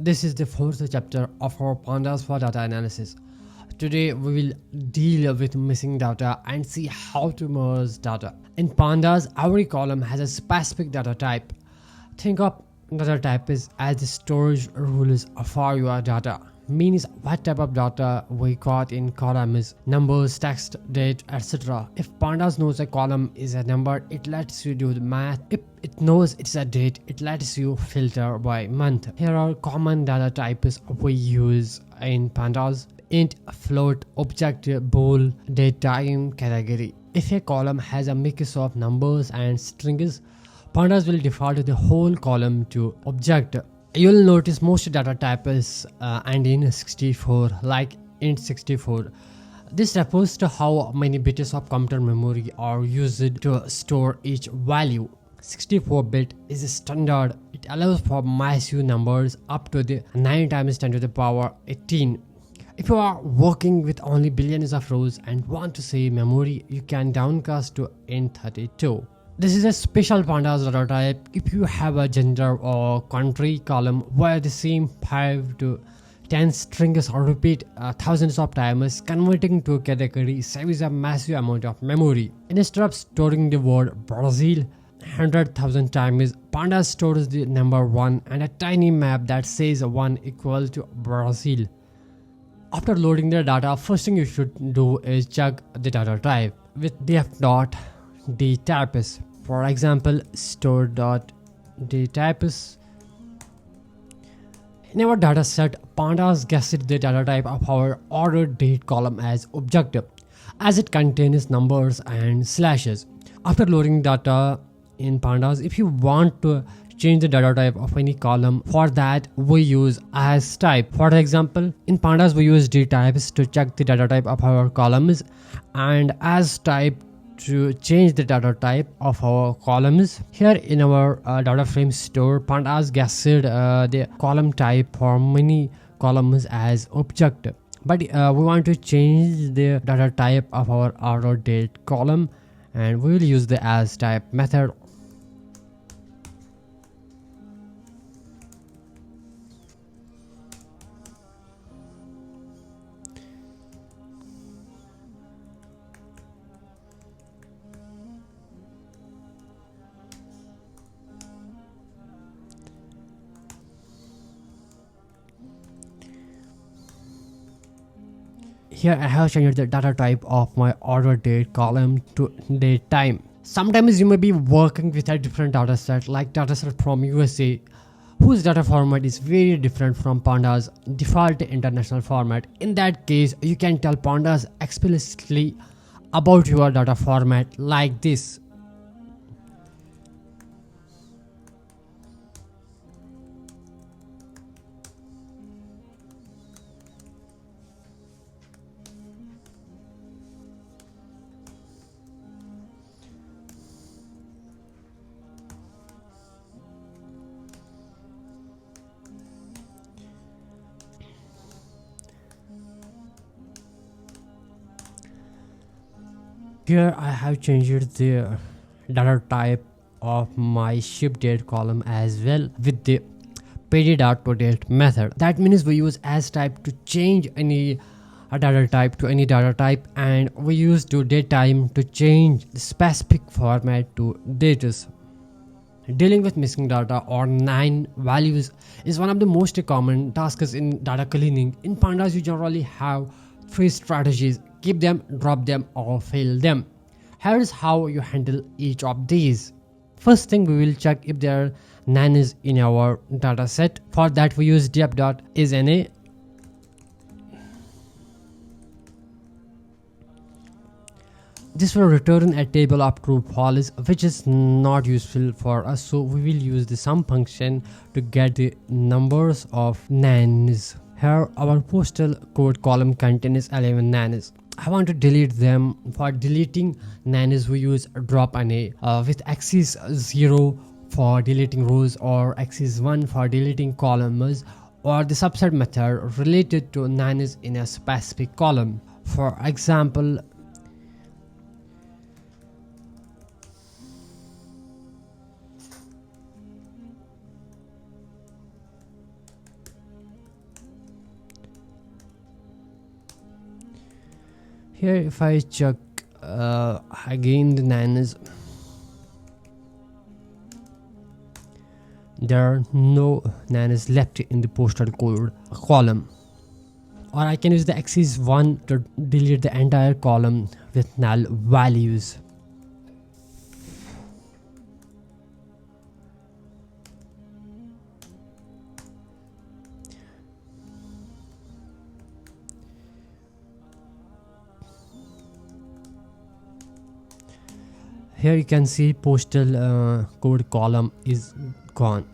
This is the fourth chapter of our Pandas for data analysis. Today we will deal with missing data and see how to merge data. In Pandas, every column has a specific data type. Think of data type as the storage rules for your data. Means what type of data we got in column is numbers, text, date, etc. If Pandas knows a column is a number, it lets you do the math. If it knows it's a date, it lets you filter by month. Here are common data types we use in Pandas: int, float, object, bool, date, time, category. If a column has a mix of numbers and strings, Pandas will default the whole column to object. You'll notice most data types end in 64, like int 64. This refers to how many bits of computer memory are used to store each value. 64-bit is standard. It allows for massive numbers up to the 9 times 10 to the power 18. If you are working with only billions of rows and want to save memory, you can downcast to int32. This is a special Pandas data type if you have a gender or country column where the same 5 to 10 strings are repeat thousands of times. Converting to a category saves a massive amount of memory. Instead of storing the word Brazil 100,000 times, Pandas stores the number 1 and a tiny map that says 1 equal to Brazil. After loading the data, first thing you should do is check the data type with df.dtypes. For example, store.dtypes. In our dataset, Pandas guessed the data type of our ordered date column as objective, as it contains numbers and slashes. After loading data in Pandas, if you want to change the data type of any column, for that we use as type. For example, in Pandas we use dtypes to check the data type of our columns and as type to change the data type of our columns. Here in our data frame store, Pandas guessed the column type for many columns as object, but we want to change the data type of our order date column, and we will use the as type method. Here I have changed the data type of my order date column to date time. Sometimes you may be working with a different dataset, like dataset from USA, whose data format is very different from Pandas' default international format. In that case, you can tell Pandas explicitly about your data format like this. Here I have changed the data type of my ship date column as well with the pd.toDate method. That means we use as type to change any data type to any data type, and we use toDateTime to change the specific format to dates. Dealing with missing data or 9 values is one of the most common tasks in data cleaning. In Pandas, you generally have 3 strategies: keep them, drop them, or fail them. Here is how you handle each of these. First thing, we will check if there are nannies in our dataset. For that, we use def.isNA. This will return a table of true false, which is not useful for us, so we will use the sum function to get the numbers of nannies. Here our postal code column contains 11 nannies. I want to delete them. For deleting nannies, we use drop NA with axis 0 for deleting rows or axis 1 for deleting columns, or the subset method related to nannies in a specific column. For example, Here if I check again the nannies, there are no nannies left in the postal code column. Or I can use the axis 1 to delete the entire column with null values. Here you can see postal code column is gone.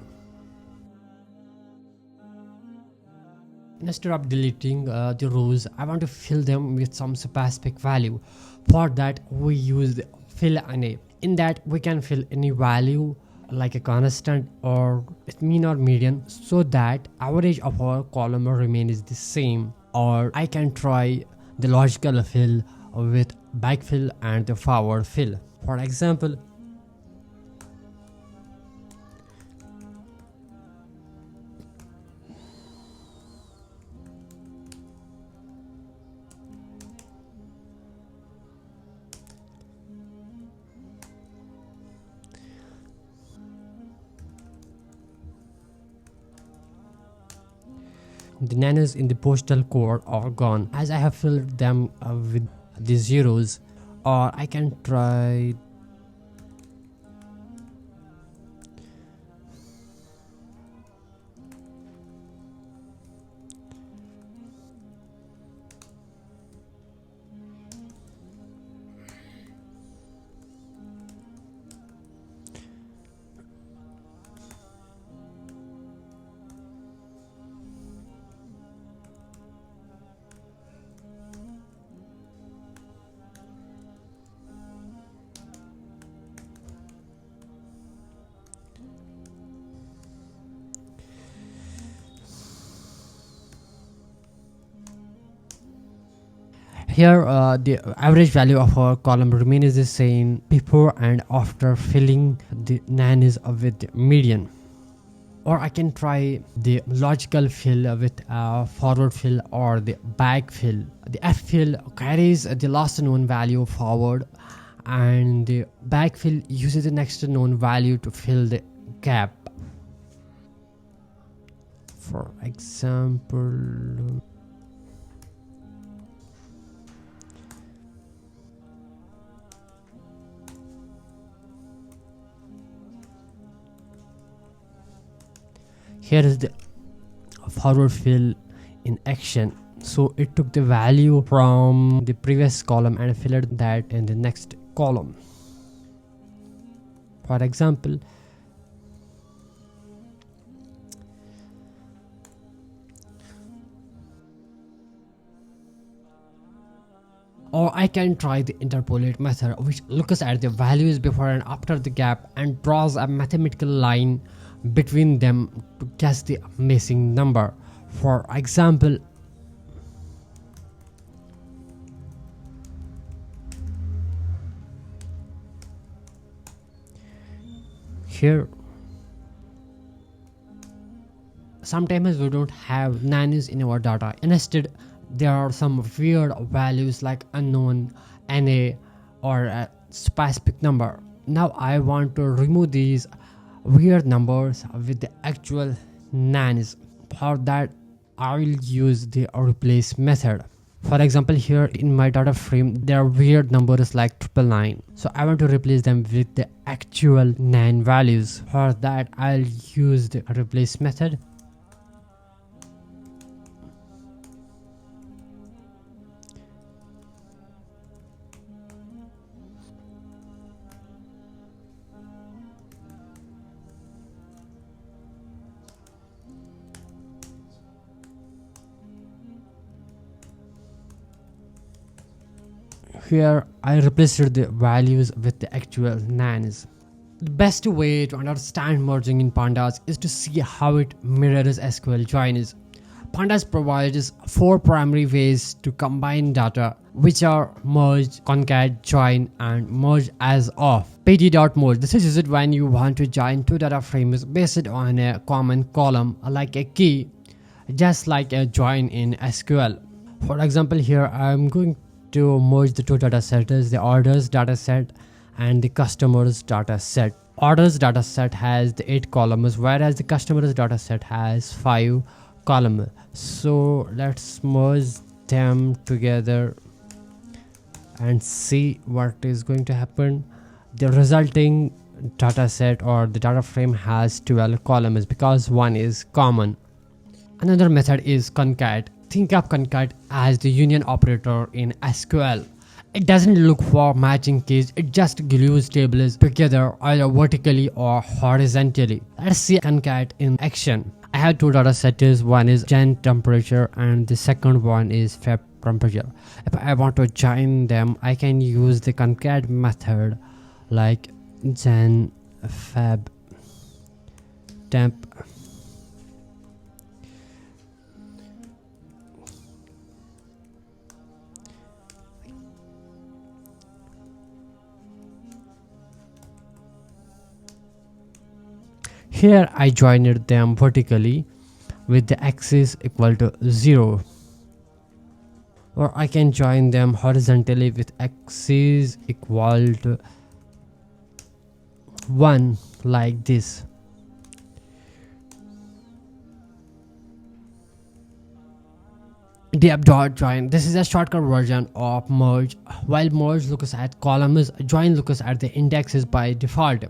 Instead of deleting the rows, I want to fill them with some specific value. For that we use the fill any. In that we can fill any value like a constant or mean or median, so that average of our column remains the same. Or I can try the logical fill with backfill and the forward fill. For example, the nannies in the postal code are gone as I have filled them with the zeros. Or I can try here the average value of our column remains the same before and after filling the nannies with the median. Or I can try the logical fill with forward fill or the back fill. The F fill carries the last known value forward, and the back fill uses the next known value to fill the gap. For example, here is the forward fill in action. So it took the value from the previous column and filled that in the next column. For example, or I can try the interpolate method, which looks at the values before and after the gap and draws a mathematical line between them to guess the missing number. For example, here sometimes we don't have nannies in our data. Instead, there are some weird values like unknown, NA, or a specific number. Now I want to remove these weird numbers with the actual nannies. For that I will use the replace method. For example, here in my data frame there are weird numbers like 999, so I want to replace them with the actual nan values. For that I'll use the replace method. Here I replaced the values with the actual nans. The best way to understand merging in Pandas is to see how it mirrors SQL joins. Pandas provides 4 primary ways to combine data, which are merge, concat, join, and merge as of. pd.merge. This is used when you want to join 2 data frames based on a common column like a key, just like a join in SQL. For example, here I'm going to merge the two data sets, the orders data set and the customers data set. Orders data set has the 8 columns, whereas the customers data set has 5 columns. So let's merge them together and see what is going to happen. The resulting data set or the data frame has 12 columns because one is common. Another method is concat. Think of concat as the union operator in SQL. It doesn't look for matching keys, it just glues tables together either vertically or horizontally. Let's see concat in action. I have two data sets, one is Jan temperature and the second one is Feb temperature. If I want to join them, I can use the concat method like Jan Feb temp. Here I joined them vertically with the axis equal to 0, or I can join them horizontally with axis equal to 1 like this. Dep.join. This is a shortcut version of merge. While merge looks at columns, join looks at the indexes by default.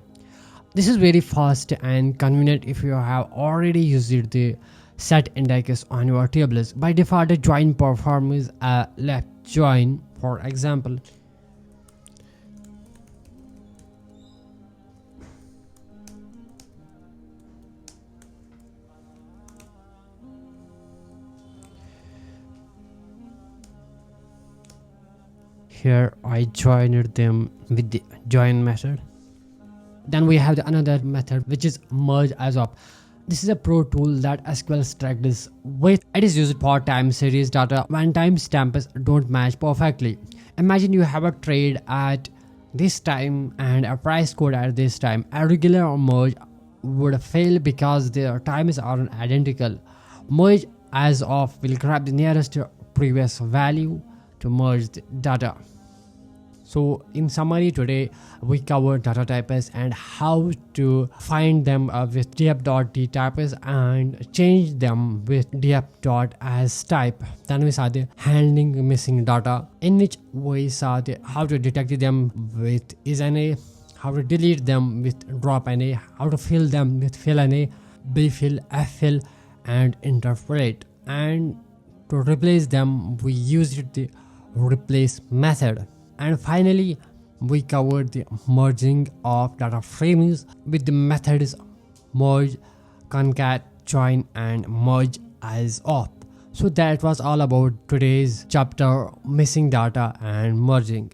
This is very fast and convenient if you have already used the set indexes on your tables. By default, the join performs a left join, for example. Here I joined them with the join method. Then we have another method which is merge as op. This is a pro tool that SQL struggles with. It is used for time series data when timestamps don't match perfectly. Imagine you have a trade at this time and a price code at this time. A regular merge would fail because their times aren't identical. Merge as of will grab the nearest previous value to merge the data. So in summary, today we covered data types and how to find them with df.dtypes and change them with df.asType. Then we saw the handling missing data, in which we saw how to detect them with isNA, how to delete them with dropNA, how to fill them with fillNA, bfill, ffill and interpret. And to replace them, we used the replace method. And finally, we covered the merging of data frames with the methods merge, concat, join and merge as op. So that was all about today's chapter, missing data and merging.